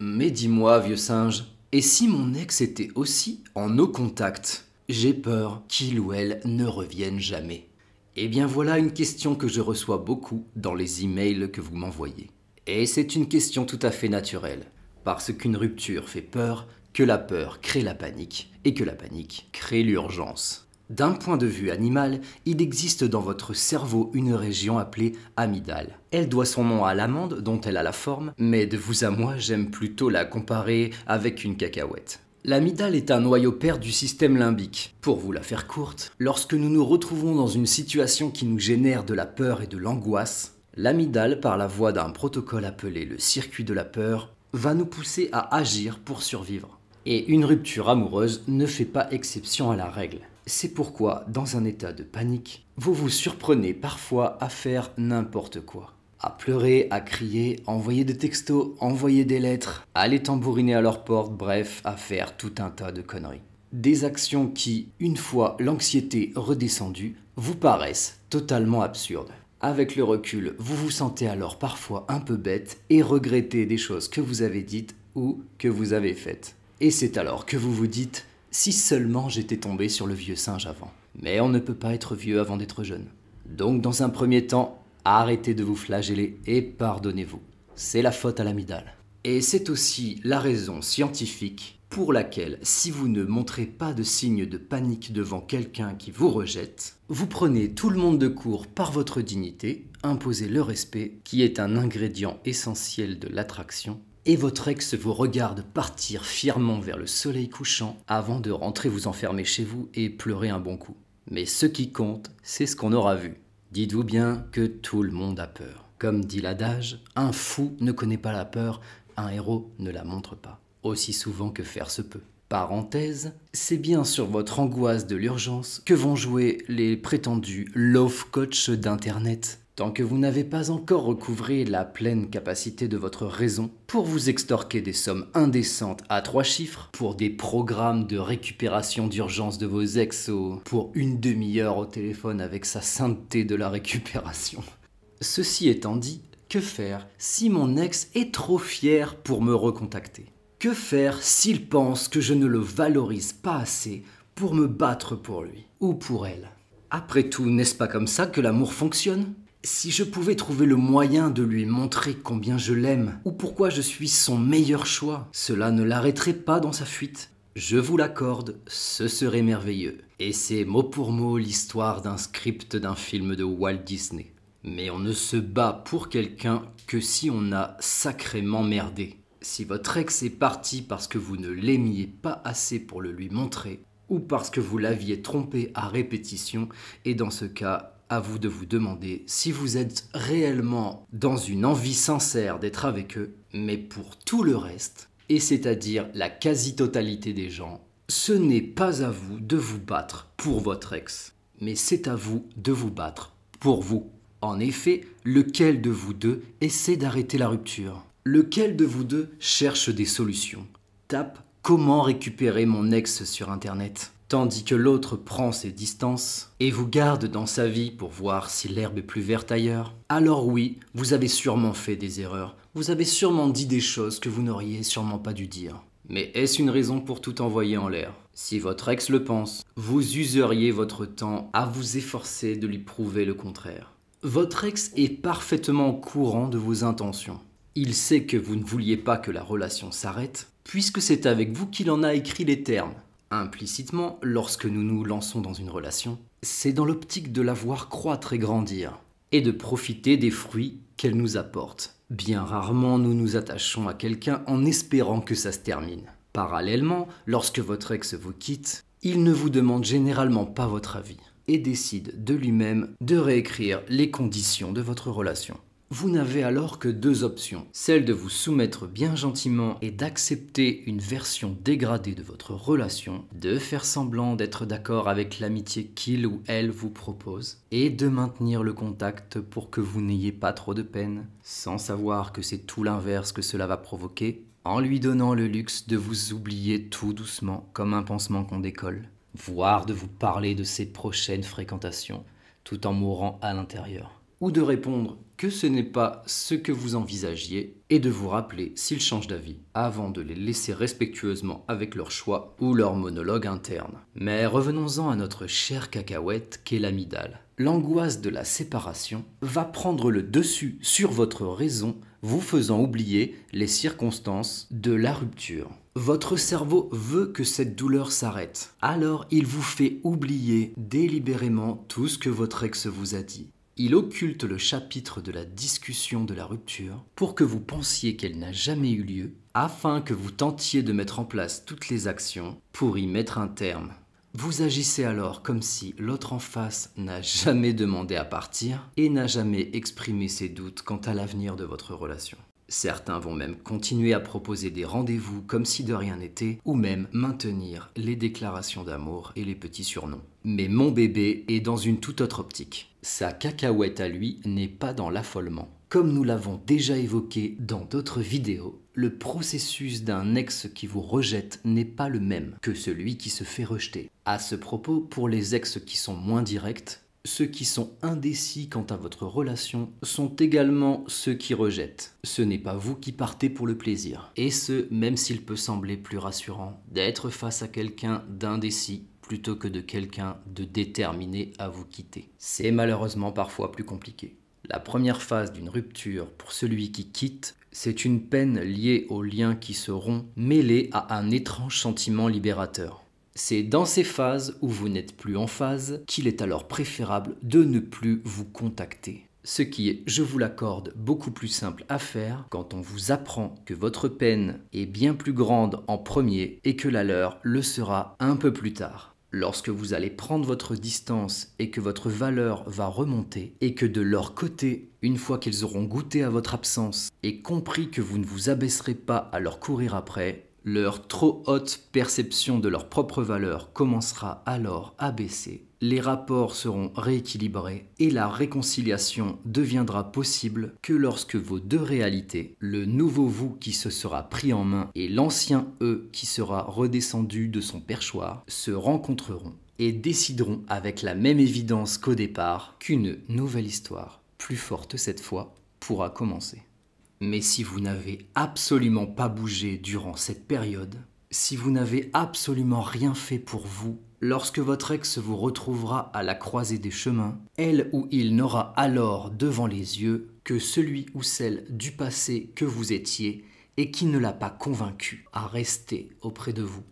Mais dis-moi, vieux singe, et si mon ex était aussi en no contact? J'ai peur qu'il ou elle ne revienne jamais. Eh bien voilà une question que je reçois beaucoup dans les emails que vous m'envoyez. Et c'est une question tout à fait naturelle, parce qu'une rupture fait peur, que la peur crée la panique, et que la panique crée l'urgence. D'un point de vue animal, il existe dans votre cerveau une région appelée amygdale. Elle doit son nom à l'amande dont elle a la forme, mais de vous à moi, j'aime plutôt la comparer avec une cacahuète. L'amygdale est un noyau père du système limbique. Pour vous la faire courte, lorsque nous nous retrouvons dans une situation qui nous génère de la peur et de l'angoisse, l'amygdale, par la voie d'un protocole appelé le circuit de la peur, va nous pousser à agir pour survivre. Et une rupture amoureuse ne fait pas exception à la règle. C'est pourquoi, dans un état de panique, vous vous surprenez parfois à faire n'importe quoi. À pleurer, à crier, à envoyer des textos, à envoyer des lettres, à aller tambouriner à leur porte, bref, à faire tout un tas de conneries. Des actions qui, une fois l'anxiété redescendue, vous paraissent totalement absurdes. Avec le recul, vous vous sentez alors parfois un peu bête et regrettez des choses que vous avez dites ou que vous avez faites. Et c'est alors que vous vous dites « si seulement j'étais tombé sur le vieux singe avant ». Mais on ne peut pas être vieux avant d'être jeune. Donc dans un premier temps, arrêtez de vous flageller et pardonnez-vous. C'est la faute à l'amygdale. Et c'est aussi la raison scientifique pour laquelle, si vous ne montrez pas de signe de panique devant quelqu'un qui vous rejette, vous prenez tout le monde de court par votre dignité, imposez le respect, qui est un ingrédient essentiel de l'attraction, et votre ex vous regarde partir fièrement vers le soleil couchant avant de rentrer vous enfermer chez vous et pleurer un bon coup. Mais ce qui compte, c'est ce qu'on aura vu. Dites-vous bien que tout le monde a peur. Comme dit l'adage, un fou ne connaît pas la peur, un héros ne la montre pas. Aussi souvent que faire se peut. Parenthèse, c'est bien sur votre angoisse de l'urgence que vont jouer les prétendus love coach d'Internet. Tant que vous n'avez pas encore recouvré la pleine capacité de votre raison pour vous extorquer des sommes indécentes à 3 chiffres, pour des programmes de récupération d'urgence de vos ex pour une demi-heure au téléphone avec sa sainteté de la récupération. Ceci étant dit, que faire si mon ex est trop fier pour me recontacter? Que faire s'il pense que je ne le valorise pas assez pour me battre pour lui ou pour elle? Après tout, n'est-ce pas comme ça que l'amour fonctionne? Si je pouvais trouver le moyen de lui montrer combien je l'aime ou pourquoi je suis son meilleur choix, cela ne l'arrêterait pas dans sa fuite. Je vous l'accorde, ce serait merveilleux. Et c'est mot pour mot l'histoire d'un script d'un film de Walt Disney. Mais on ne se bat pour quelqu'un que si on a sacrément merdé. Si votre ex est parti parce que vous ne l'aimiez pas assez pour le lui montrer, ou parce que vous l'aviez trompé à répétition, et dans ce cas, à vous de vous demander si vous êtes réellement dans une envie sincère d'être avec eux, mais pour tout le reste, et c'est-à-dire la quasi-totalité des gens, ce n'est pas à vous de vous battre pour votre ex, mais c'est à vous de vous battre pour vous. En effet, lequel de vous deux essaie d'arrêter la rupture? Lequel de vous deux cherche des solutions? Tape « Comment récupérer mon ex sur Internet ?» tandis que l'autre prend ses distances et vous garde dans sa vie pour voir si l'herbe est plus verte ailleurs. Alors oui, vous avez sûrement fait des erreurs, vous avez sûrement dit des choses que vous n'auriez sûrement pas dû dire. Mais est-ce une raison pour tout envoyer en l'air? Si votre ex le pense, vous useriez votre temps à vous efforcer de lui prouver le contraire. Votre ex est parfaitement au courant de vos intentions. Il sait que vous ne vouliez pas que la relation s'arrête, puisque c'est avec vous qu'il en a écrit les termes. Implicitement, lorsque nous nous lançons dans une relation, c'est dans l'optique de la voir croître et grandir, et de profiter des fruits qu'elle nous apporte. Bien rarement nous nous attachons à quelqu'un en espérant que ça se termine. Parallèlement, lorsque votre ex vous quitte, il ne vous demande généralement pas votre avis, et décide de lui-même de réécrire les conditions de votre relation. Vous n'avez alors que 2 options, celle de vous soumettre bien gentiment et d'accepter une version dégradée de votre relation, de faire semblant d'être d'accord avec l'amitié qu'il ou elle vous propose, et de maintenir le contact pour que vous n'ayez pas trop de peine, sans savoir que c'est tout l'inverse que cela va provoquer, en lui donnant le luxe de vous oublier tout doucement comme un pansement qu'on décolle, voire de vous parler de ses prochaines fréquentations, tout en mourant à l'intérieur. Ou de répondre que ce n'est pas ce que vous envisagiez et de vous rappeler s'ils changent d'avis avant de les laisser respectueusement avec leur choix ou leur monologue interne. Mais revenons-en à notre chère cacahuète qu'est l'amygdale. L'angoisse de la séparation va prendre le dessus sur votre raison, vous faisant oublier les circonstances de la rupture. Votre cerveau veut que cette douleur s'arrête, alors il vous fait oublier délibérément tout ce que votre ex vous a dit. Il occulte le chapitre de la discussion de la rupture pour que vous pensiez qu'elle n'a jamais eu lieu, afin que vous tentiez de mettre en place toutes les actions pour y mettre un terme. Vous agissez alors comme si l'autre en face n'a jamais demandé à partir et n'a jamais exprimé ses doutes quant à l'avenir de votre relation. Certains vont même continuer à proposer des rendez-vous comme si de rien n'était, ou même maintenir les déclarations d'amour et les petits surnoms. Mais mon bébé est dans une toute autre optique. Sa cacahuète à lui n'est pas dans l'affolement. Comme nous l'avons déjà évoqué dans d'autres vidéos, le processus d'un ex qui vous rejette n'est pas le même que celui qui se fait rejeter. À ce propos, pour les ex qui sont moins directs, ceux qui sont indécis quant à votre relation sont également ceux qui rejettent. Ce n'est pas vous qui partez pour le plaisir. Et ce, même s'il peut sembler plus rassurant d'être face à quelqu'un d'indécis plutôt que de quelqu'un de déterminé à vous quitter. C'est malheureusement parfois plus compliqué. La première phase d'une rupture pour celui qui quitte, c'est une peine liée au lien qui se rompt, mêlée à un étrange sentiment libérateur. C'est dans ces phases où vous n'êtes plus en phase qu'il est alors préférable de ne plus vous contacter. Ce qui est, je vous l'accorde, beaucoup plus simple à faire quand on vous apprend que votre peine est bien plus grande en premier et que la leur le sera un peu plus tard. Lorsque vous allez prendre votre distance et que votre valeur va remonter et que de leur côté, une fois qu'ils auront goûté à votre absence et compris que vous ne vous abaisserez pas à leur courir après, leur trop haute perception de leur propre valeur commencera alors à baisser. Les rapports seront rééquilibrés et la réconciliation deviendra possible que lorsque vos deux réalités, le nouveau vous qui se sera pris en main et l'ancien eux qui sera redescendu de son perchoir, se rencontreront et décideront avec la même évidence qu'au départ qu'une nouvelle histoire, plus forte cette fois, pourra commencer. Mais si vous n'avez absolument pas bougé durant cette période, si vous n'avez absolument rien fait pour vous, lorsque votre ex vous retrouvera à la croisée des chemins, elle ou il n'aura alors devant les yeux que celui ou celle du passé que vous étiez et qui ne l'a pas convaincu à rester auprès de vous.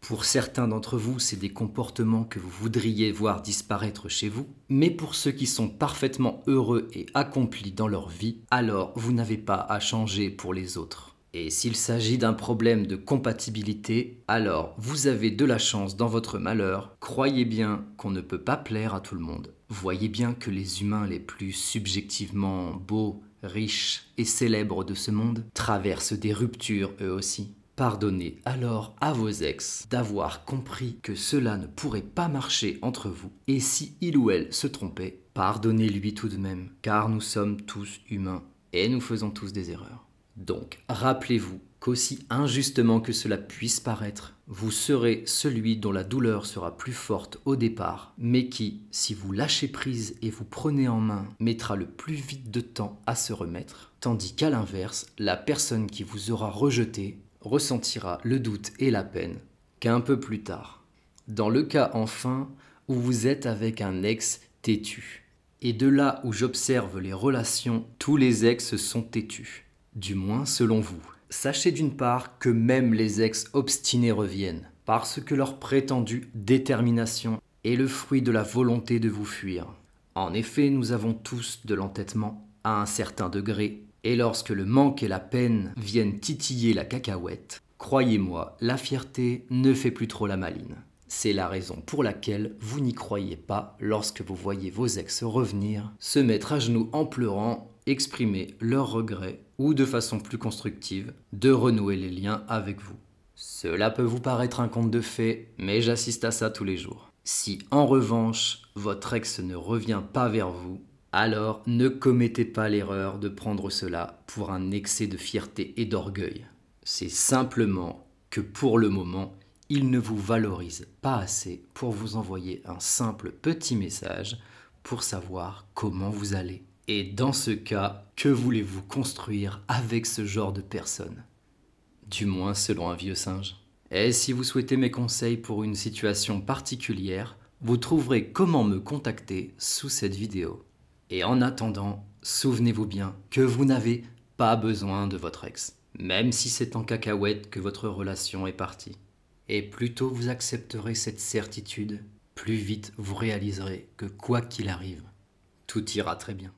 Pour certains d'entre vous, c'est des comportements que vous voudriez voir disparaître chez vous, mais pour ceux qui sont parfaitement heureux et accomplis dans leur vie, alors vous n'avez pas à changer pour les autres. Et s'il s'agit d'un problème de compatibilité, alors vous avez de la chance dans votre malheur. Croyez bien qu'on ne peut pas plaire à tout le monde. Voyez bien que les humains les plus subjectivement beaux, riches et célèbres de ce monde traversent des ruptures eux aussi. Pardonnez alors à vos ex d'avoir compris que cela ne pourrait pas marcher entre vous, et si il ou elle se trompait, pardonnez-lui tout de même, car nous sommes tous humains et nous faisons tous des erreurs. Donc, rappelez-vous qu'aussi injustement que cela puisse paraître, vous serez celui dont la douleur sera plus forte au départ, mais qui, si vous lâchez prise et vous prenez en main, mettra le plus vite de temps à se remettre, tandis qu'à l'inverse, la personne qui vous aura rejeté ressentira le doute et la peine qu'un peu plus tard. Dans le cas enfin où vous êtes avec un ex têtu. Et de là où j'observe les relations, tous les ex sont têtus. Du moins selon vous. Sachez d'une part que même les ex obstinés reviennent, parce que leur prétendue détermination est le fruit de la volonté de vous fuir. En effet, nous avons tous de l'entêtement à un certain degré, et lorsque le manque et la peine viennent titiller la cacahuète, croyez-moi, la fierté ne fait plus trop la maline. C'est la raison pour laquelle vous n'y croyez pas lorsque vous voyez vos ex revenir, se mettre à genoux en pleurant, exprimer leurs regrets ou de façon plus constructive, de renouer les liens avec vous. Cela peut vous paraître un conte de fées, mais j'assiste à ça tous les jours. Si en revanche, votre ex ne revient pas vers vous, alors ne commettez pas l'erreur de prendre cela pour un excès de fierté et d'orgueil. C'est simplement que pour le moment, il ne vous valorise pas assez pour vous envoyer un simple petit message pour savoir comment vous allez. Et dans ce cas, que voulez-vous construire avec ce genre de personne? Du moins selon un vieux singe. Et si vous souhaitez mes conseils pour une situation particulière, vous trouverez comment me contacter sous cette vidéo. Et en attendant, souvenez-vous bien que vous n'avez pas besoin de votre ex, même si c'est en cacahuète que votre relation est partie. Et plus tôt vous accepterez cette certitude, plus vite vous réaliserez que quoi qu'il arrive, tout ira très bien.